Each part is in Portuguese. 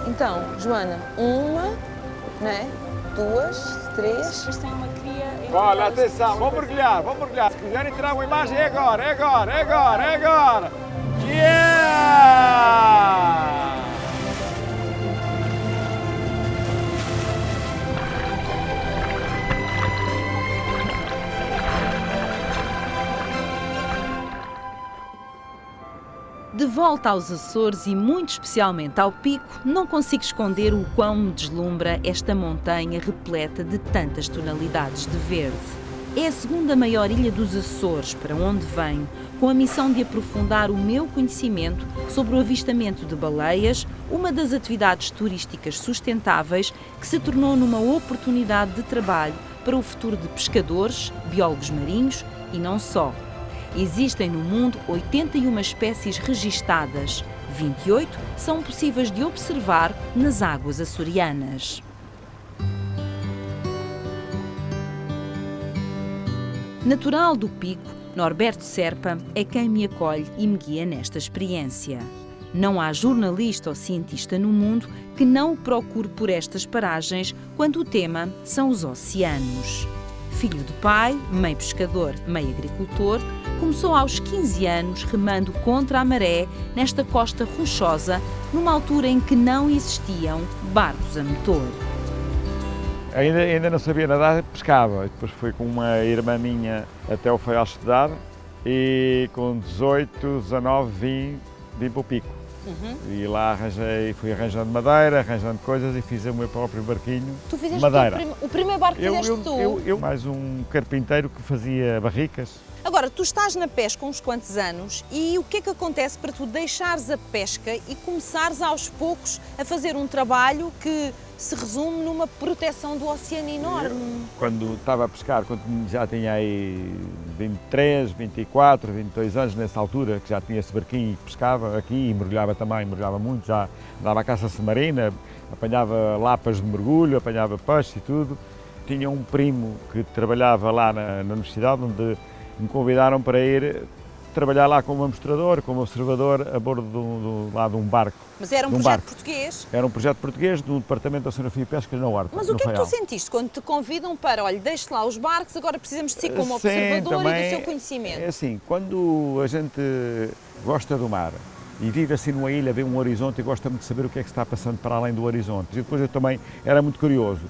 Então, Joana, uma, né? Duas, três. Depois tem uma cria... Olha, atenção, vamos mergulhar, vamos mergulhar. Se quiserem tirar uma imagem, é agora, é agora, é agora, é agora. Yeah! De volta aos Açores e muito especialmente ao Pico, não consigo esconder o quão me deslumbra esta montanha repleta de tantas tonalidades de verde. É a segunda maior ilha dos Açores, para onde venho, com a missão de aprofundar o meu conhecimento sobre o avistamento de baleias, uma das atividades turísticas sustentáveis que se tornou numa oportunidade de trabalho para o futuro de pescadores, biólogos marinhos e não só. Existem no mundo 81 espécies registadas, 28 são possíveis de observar nas águas açorianas. Natural do Pico, Norberto Serpa é quem me acolhe e me guia nesta experiência. Não há jornalista ou cientista no mundo que não o procure por estas paragens quando o tema são os oceanos. Filho de pai, meio pescador, meio agricultor, começou aos 15 anos remando contra a maré nesta costa rochosa, numa altura em que não existiam barcos a motor. Ainda não sabia nadar, pescava. Depois fui com uma irmã minha até o Faial estudar e com 18, 19 vim para o Pico. E lá fui arranjando madeira, arranjando coisas e fiz o meu próprio barquinho. Tu fizeste madeira. o primeiro barco que fizeste tu? Eu, mais um carpinteiro que fazia barricas. Agora, tu estás na pesca uns quantos anos e o que é que acontece para tu deixares a pesca e começares aos poucos a fazer um trabalho que se resume numa proteção do oceano enorme? Quando estava a pescar, quando já tinha aí 23, 24, 22 anos, nessa altura, que já tinha esse barquinho e pescava aqui e mergulhava também, mergulhava muito, já dava a caça submarina, apanhava lapas de mergulho, apanhava peixe e tudo. Tinha um primo que trabalhava lá na universidade, onde me convidaram para ir trabalhar lá como amostrador, como observador, a bordo de um barco. Mas era um projeto português? Era um projeto português do Departamento de Oceanografia e Pesca na Horta. Mas o que é que Faial. tu sentiste quando te convidam para, olha, deixe lá os barcos, agora precisamos de si como Sim, observador também, e do seu conhecimento? É assim, quando a gente gosta do mar e vive assim numa ilha, vê um horizonte e gosta muito de saber o que é que se está passando para além do horizonte. E depois eu também era muito curioso.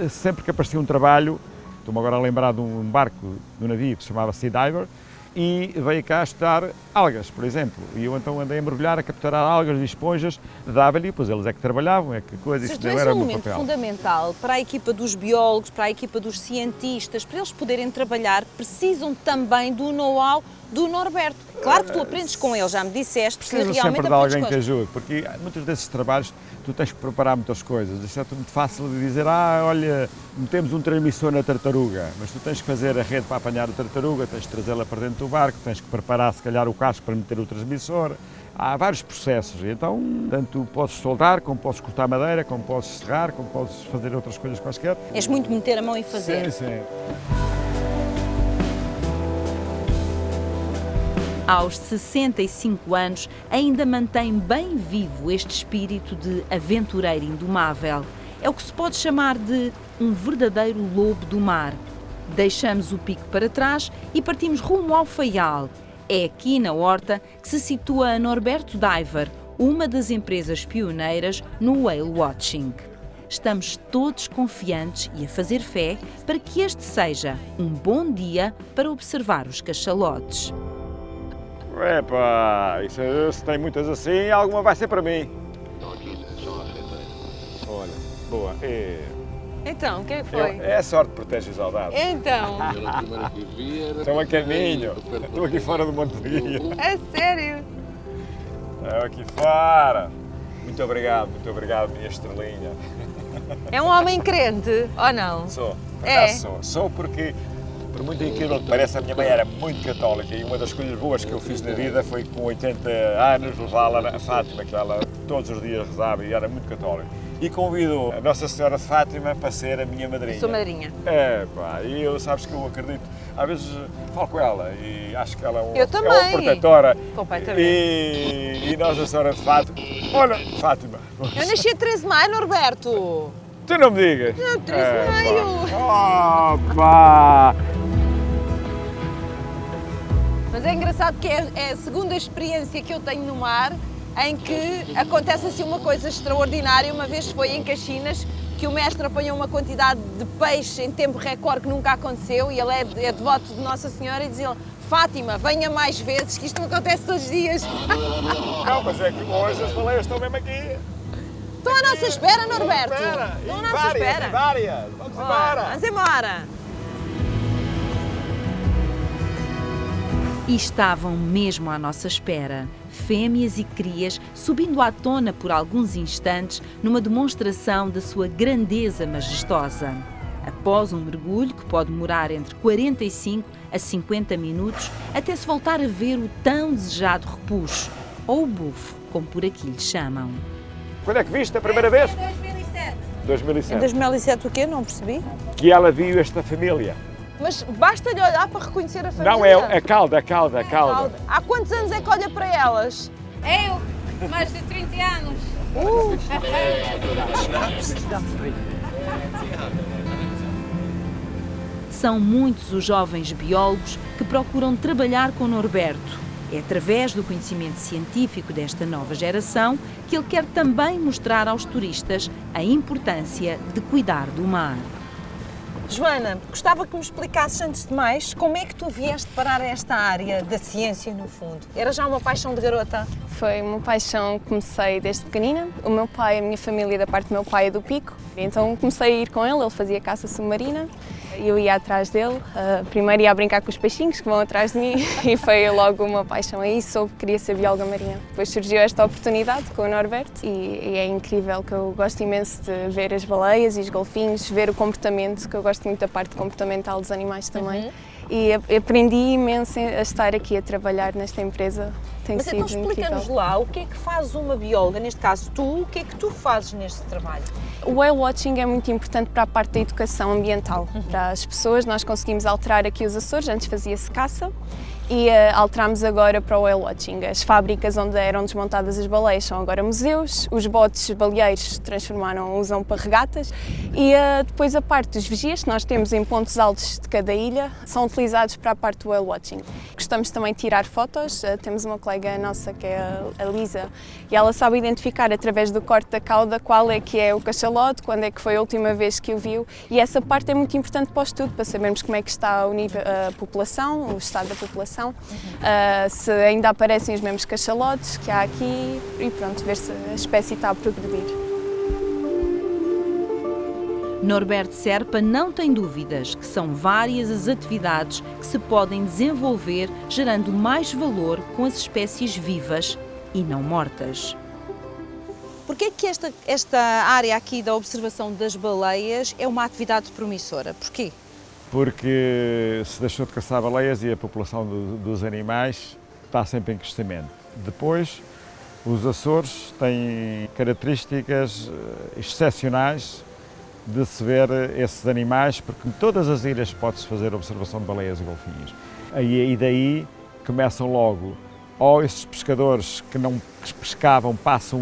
Sempre que aparecia um trabalho, estou-me agora a lembrar de um barco, de um navio que se chamava Sea Diver, e veio cá estudar algas, por exemplo. E eu então andei a mergulhar, a capturar algas e esponjas, dava-lhe, pois eles é que trabalhavam, é que coisa, isto não era o meu momento papel. fundamental para a equipa dos biólogos, para a equipa dos cientistas, para eles poderem trabalhar, precisam também do know-how do Norberto. Claro que tu aprendes com ele, já me disseste, porque Preciso realmente sempre de aprendes alguém com que eles. ajude, porque muitos desses trabalhos tu tens que preparar muitas coisas. Isto é muito fácil de dizer, olha, metemos um transmissor na tartaruga, mas tu tens que fazer a rede para apanhar a tartaruga, tens que trazê-la para dentro do barco, tens que preparar se calhar o casco para meter o transmissor. Há vários processos, então tanto podes soldar, como podes cortar madeira, como podes serrar, como podes fazer outras coisas quaisquer. És muito meter a mão e fazer. Sim, sim. Aos 65 anos, ainda mantém bem vivo este espírito de aventureiro indomável. É o que se pode chamar de um verdadeiro lobo do mar. Deixamos o Pico para trás e partimos rumo ao Faial. É aqui na Horta que se situa a Norberto Diver, uma das empresas pioneiras no whale watching. Estamos todos confiantes e a fazer fé para que este seja um bom dia para observar os cachalotes. Epá, isso, se tem muitas assim, alguma vai ser para mim. Olha, boa. Então, o que é que foi? É a sorte que protege os soldados. Então, Estão a caminho. Estou aqui fora do Monte Guia. é sério? Estou aqui fora. Muito obrigado, minha estrelinha. É um homem crente, ou não? Sou, por É? acaso sou. Sou porque, por muito incrível que pareça, a minha mãe era muito católica e uma das coisas boas que eu fiz na vida foi, com 80 anos, levá-la a Fátima, que ela todos os dias rezava e era muito católica. e convido a Nossa Senhora de Fátima para ser a minha madrinha. Sou madrinha. É, pá, e eu, sabes que eu acredito, às vezes falo com ela e acho que ela é Eu uma também. protetora. Completamente. E Nossa Senhora de Fátima, olha, Fátima. Eu nasci a 13 de maio, Norberto. Tu não me digas. Não, 13 de maio. Oh, pá. Mas é engraçado que é a segunda experiência que eu tenho no mar em que acontece assim uma coisa extraordinária. Uma vez foi em Caxinas que o mestre apanhou uma quantidade de peixe em tempo recorde que nunca aconteceu e ele é devoto de Nossa Senhora e dizia: Fátima, venha mais vezes, que isto não acontece todos os dias. Não, mas é que hoje as baleias estão mesmo aqui. Estão à nossa espera, Norberto. Espera. Estão à E nossa várias, espera. e várias. Vamos embora. Vamos embora. E estavam mesmo à nossa espera, fêmeas e crias subindo à tona por alguns instantes numa demonstração da sua grandeza majestosa. Após um mergulho que pode demorar entre 45 a 50 minutos, até se voltar a ver o tão desejado repuxo, ou o bufo, como por aqui lhe chamam. Quando é que viste a primeira vez? 2007. 2007. Em 2007 o quê? Não percebi. Que ela viu esta família. Mas basta-lhe olhar para reconhecer a família. Não, é a cauda. Há quantos anos é que olha para elas? Eu, mais de 30 anos. São muitos os jovens biólogos que procuram trabalhar com Norberto. É através do conhecimento científico desta nova geração que ele quer também mostrar aos turistas a importância de cuidar do mar. Joana, gostava que me explicasses antes de mais como é que tu vieste parar a esta área da ciência, no fundo. Era já uma paixão de garota? Foi uma paixão que comecei desde pequenina. O meu pai, a minha família da parte do meu pai é do Pico, então comecei a ir com ele fazia caça submarina e eu ia atrás dele. Primeiro ia a brincar com os peixinhos que vão atrás de mim e foi logo uma paixão aí, soube que queria ser bióloga marinha. Depois surgiu esta oportunidade com o Norberto e é incrível, que eu gosto imenso de ver as baleias e os golfinhos, ver o comportamento, que eu gosto muito da parte comportamental dos animais também. E aprendi imenso a estar aqui a trabalhar nesta empresa. Tem Mas sido então explica-nos incrível. lá o que é que faz uma bióloga, neste caso tu, o que é que tu fazes neste trabalho? O whale watching é muito importante para a parte da educação ambiental. Para as pessoas, nós conseguimos alterar aqui os Açores, antes fazia-se caça, e alterámos agora para o whale watching. As fábricas onde eram desmontadas as baleias são agora museus, os botes baleeiros usam para regatas e depois a parte dos vigias que nós temos em pontos altos de cada ilha são utilizados para a parte do whale watching. Gostamos também de tirar fotos, temos uma colega nossa que é a Lisa e ela sabe identificar através do corte da cauda qual é que é o cachalote, quando é que foi a última vez que o viu e essa parte é muito importante para o estudo, para sabermos como é que está o nível, a população, o estado da população. Se ainda aparecem os mesmos cachalotes que há aqui e pronto, ver se a espécie está a progredir. Norberto Serpa não tem dúvidas que são várias as atividades que se podem desenvolver gerando mais valor com as espécies vivas e não mortas. Porquê que esta área aqui da observação das baleias é uma atividade promissora? Porquê? Porque se deixou de caçar baleias e a população dos animais está sempre em crescimento. Depois, os Açores têm características excepcionais de se ver esses animais, porque em todas as ilhas pode-se fazer observação de baleias e golfinhos. E daí começam logo, ou esses pescadores que não pescavam passam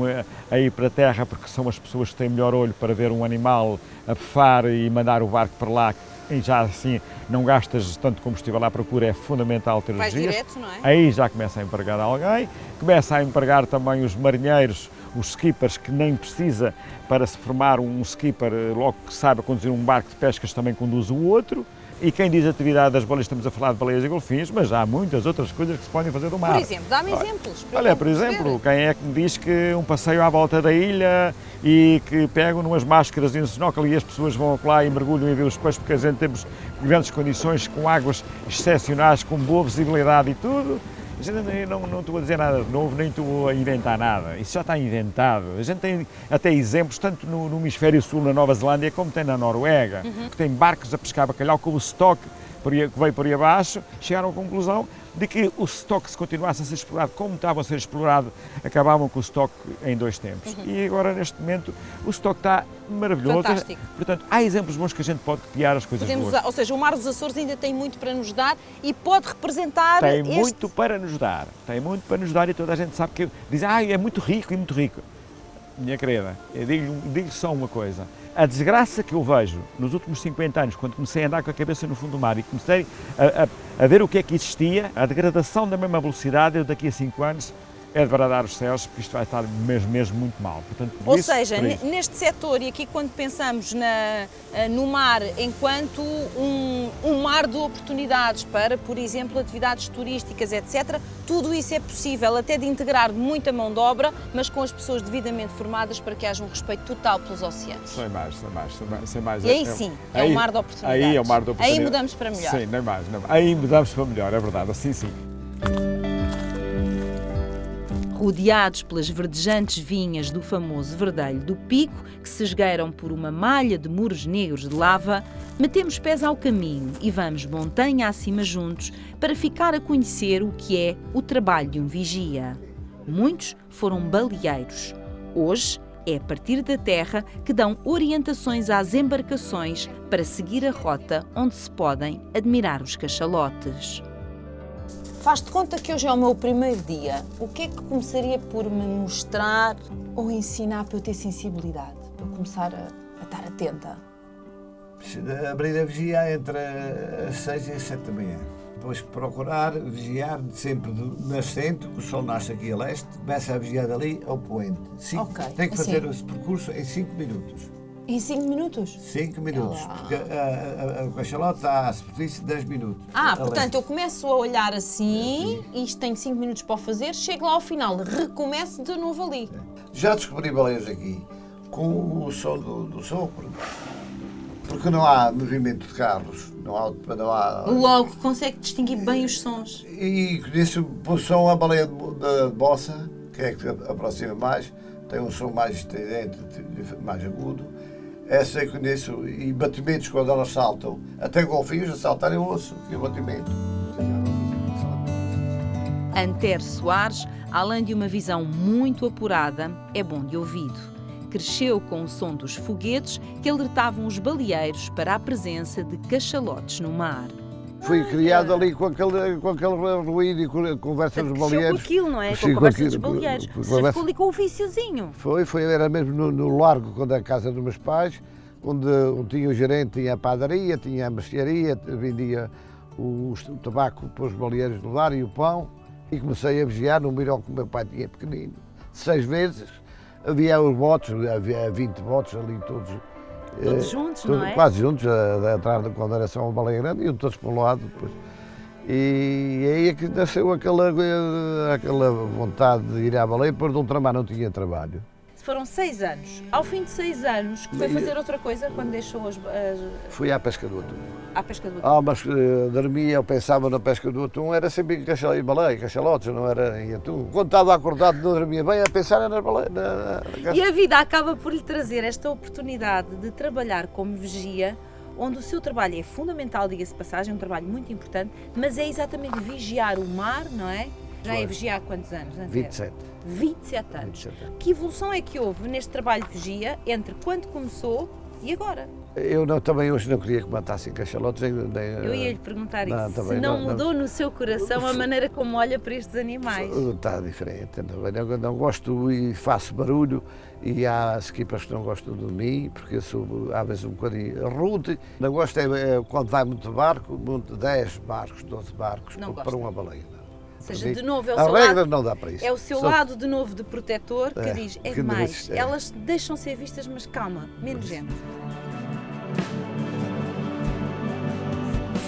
a ir para a terra porque são as pessoas que têm melhor olho para ver um animal a bufar e mandar o barco para lá, e já assim não gastas tanto combustível à procura, é fundamental ter os Vais dias. direto, não é? Aí já começa a empregar alguém, começa a empregar também os marinheiros, os skippers, que nem precisa para se formar um skipper, logo que saiba conduzir um barco de pescas também conduz o outro. E quem diz atividade das baleias, estamos a falar de baleias e golfinhos, mas há muitas outras coisas que se podem fazer do mar. Por exemplo, dá-me exemplos. para Olha, eu por perceber. exemplo, quem é que me diz que um passeio à volta da ilha e que pegam numas máscaras e no snorkel e as pessoas vão lá e mergulham e vêem os peixes, porque a gente temos grandes condições, com águas excepcionais, com boa visibilidade e tudo. A gente não estou a dizer nada de novo, nem estou a inventar nada. Isso já está inventado. A gente tem até exemplos, tanto no hemisfério sul, na Nova Zelândia, como tem na Noruega, que tem barcos a pescar bacalhau com o estoque que veio por aí abaixo, chegaram à conclusão de que o estoque, se continuasse a ser explorado como estavam a ser explorado, acabavam com o estoque em 2 tempos. E agora, neste momento, o estoque está maravilhoso. Fantástico. Portanto, há exemplos bons que a gente pode copiar as coisas boas. Ou seja, o Mar dos Açores ainda tem muito para nos dar e pode representar Tem muito para nos dar, tem muito para nos dar, e toda a gente sabe que diz, é muito rico e muito rico. Minha querida, eu digo só uma coisa, a desgraça que eu vejo nos últimos 50 anos, quando comecei a andar com a cabeça no fundo do mar e comecei a ver o que é que existia, a degradação da mesma velocidade, eu daqui a 5 anos é de bradar os céus, porque isto vai estar mesmo muito mal. Portanto, Ou seja, neste setor, e aqui quando pensamos no mar enquanto um mar de oportunidades para, por exemplo, atividades turísticas, etc., tudo isso é possível, até de integrar muita mão de obra, mas com as pessoas devidamente formadas para que haja um respeito total pelos oceanos. Sem mais. E aí sim, é um mar de oportunidades. Aí é o mar de oportunidades. Aí mudamos para melhor. Sim, nem mais. Aí mudamos para melhor, é verdade, assim sim. Rodeados pelas verdejantes vinhas do famoso Verdelho do Pico, que se esgueiram por uma malha de muros negros de lava, metemos pés ao caminho e vamos montanha acima juntos para ficar a conhecer o que é o trabalho de um vigia. Muitos foram baleeiros. Hoje é a partir da terra que dão orientações às embarcações para seguir a rota onde se podem admirar os cachalotes. Faz-te conta que hoje é o meu primeiro dia. O que é que começaria por me mostrar ou ensinar para eu ter sensibilidade? Para eu começar a estar atenta? Abrir a vigia entre as 6 e as 7 da manhã. Depois procurar vigiar sempre do nascente, que o sol nasce aqui a leste, começa a vigiar dali ao poente. Tem que fazer esse percurso em 5 minutos. Em 5 minutos? 5 minutos, porque o cachalote está a superfície de 10 minutos. Portanto, eu começo a olhar assim, isto tem 5 minutos para o fazer, chego lá ao final, recomeço de novo ali. Já descobri baleias aqui, com o som do sopro, porque não há movimento de carros, não há... Logo consegue distinguir bem os sons. E conheço por som a baleia de bossa, que é que aproxima mais, tem um som mais estridente, mais agudo. Essa eu conheço, e batimentos quando elas saltam, até golfinhos a saltarem eu ouço, que é o batimento. Antero Soares, além de uma visão muito apurada, é bom de ouvido. Cresceu com o som dos foguetes que alertavam os baleeiros para a presença de cachalotes no mar. Fui criado ali com aquele ruído e com a conversa dos baleeiros. Com aquilo, não é? Com a conversa dos baleeiros. Você ficou ali com o viciozinho. Era mesmo no Largo, quando é a casa dos meus pais, onde tinha o gerente, tinha a padaria, tinha a mercearia, vendia o tabaco para os baleeiros levar e o pão. E comecei a vigiar no mirão que o meu pai tinha pequenino. 6 vezes, havia os botes, havia 20 botes ali todos. Todos juntos, não é? Quase juntos, atrás da quando era só uma baleia grande, iam todos para um lado depois. E aí é que nasceu aquela vontade de ir à baleia, depois de ultramar não tinha trabalho. Foram 6 anos. Ao fim de 6 anos, foi fazer outra coisa quando deixou as... Fui à pesca do atum. À pesca do atum? Mas dormia, eu pensava na pesca do atum, era sempre em baleia, cachalotes, não era em atum. Quando estava acordado não dormia bem, a pensar nas baleias. E a vida acaba por lhe trazer esta oportunidade de trabalhar como vigia, onde o seu trabalho é fundamental, diga-se de passagem, é um trabalho muito importante, mas é exatamente vigiar o mar, não é? Já é vigiar há quantos anos? 27. 27 anos. Que evolução é que houve neste trabalho de vigia entre quando começou e agora? Eu também hoje não queria que matassem cachalotes. Eu ia lhe perguntar isso. Se não mudou no seu coração a maneira como olha para estes animais? Está diferente. Eu não gosto e faço barulho. E há equipas que não gostam de mim, porque eu sou às vezes um bocadinho rude. Não gosto é quando vai muito barco, 10 barcos, 12 barcos para uma baleia. Ou seja, de novo, é o a seu regra lado, não dá para isso. É o seu lado, de novo, de protetor, que diz, é demais. É. Elas deixam ser vistas, mas calma, menos gente.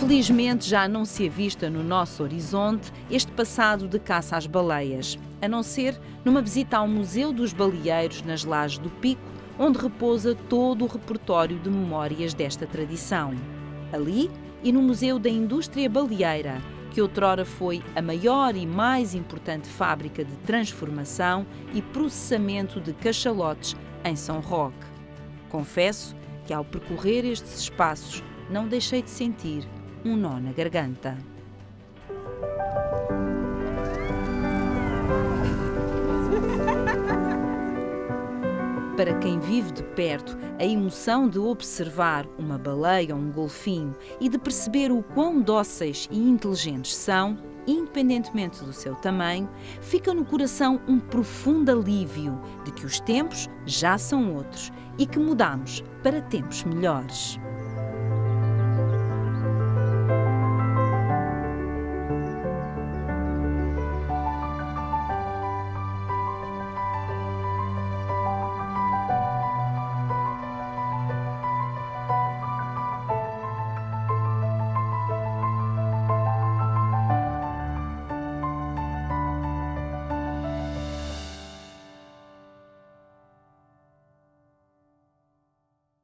Felizmente já não se avista no nosso horizonte este passado de caça às baleias, a não ser numa visita ao Museu dos Baleeiros nas Lajes do Pico, onde repousa todo o repertório de memórias desta tradição. Ali e no Museu da Indústria Baleeira, que outrora foi a maior e mais importante fábrica de transformação e processamento de cachalotes em São Roque. Confesso que ao percorrer estes espaços não deixei de sentir um nó na garganta. Para quem vive de perto, a emoção de observar uma baleia ou um golfinho e de perceber o quão dóceis e inteligentes são, independentemente do seu tamanho, fica no coração um profundo alívio de que os tempos já são outros e que mudamos para tempos melhores.